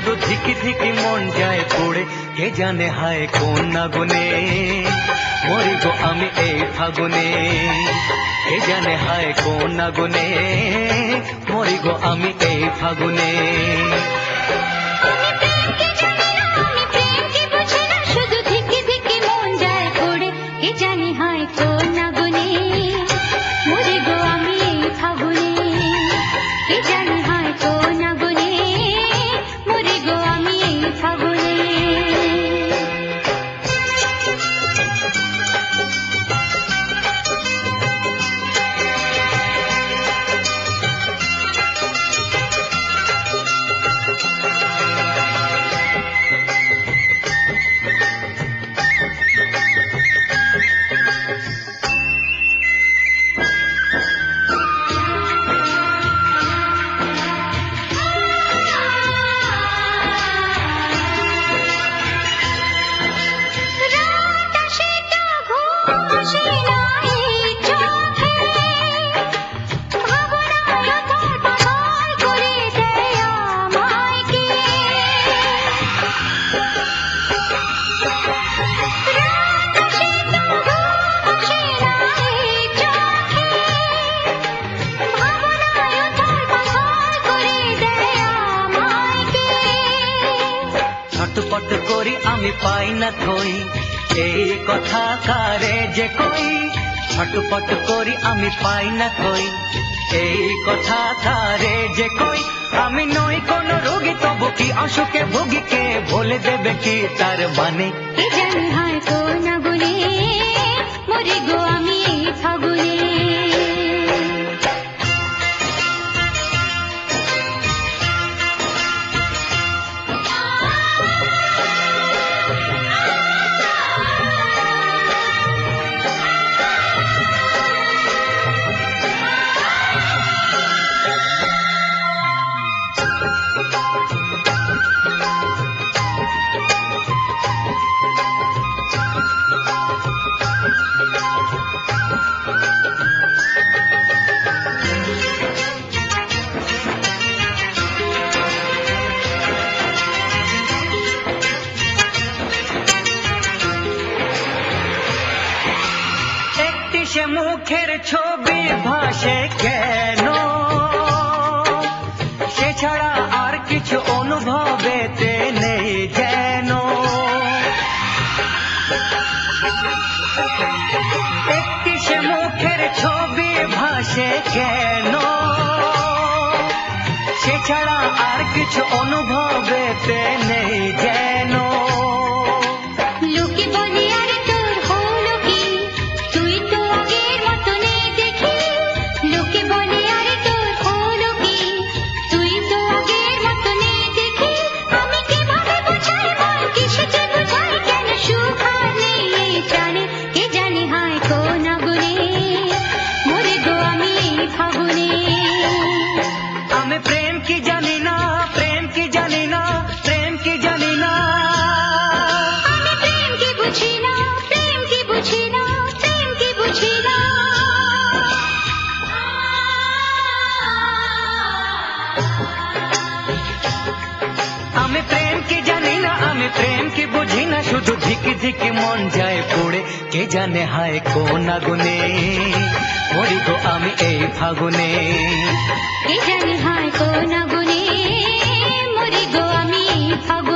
শুধু ধিকি ধিকি মন যায় পড়ে, কে জানে হায় কোন আগুনে মরি গো আমি এই ফাগুনে, কে জানে হায় কোন আগুনে মরি গো আমি এই ফাগুনে। ছটপট করি আমি পাই না থই, এই কথা কারে যে কই, ছটপট করি আমি পাই না থই, এই কথা কারে যে কই। আমি নই কোন রোগী তবু কি অসুখে ভুগি, কে বলে দেবে কি তার মানে, কে জানি হায় কোন আগুনে মরি গো আমি এই ফাগুনে। সে মুখের ছবি ভাসে কেন, সে ছাড়া আর কিছু অনুভবেতে নেই যেন। একটি সে মুখের ছবি ভাসে কেন, সে ছাড়া আর কিছু অনুভবেতে নেই যেন। আমি প্রেম কি জানি না, আমি প্রেম কি বুঝি না, শুধু ধিকি ধিকি মন যায় পড়ে, কে জানে হায় কোন আগুনে মরি গো আমি এই ফাগুনে, কে জানি হায় কোন আগুনে মরি গো আমি এই ফাগুনে।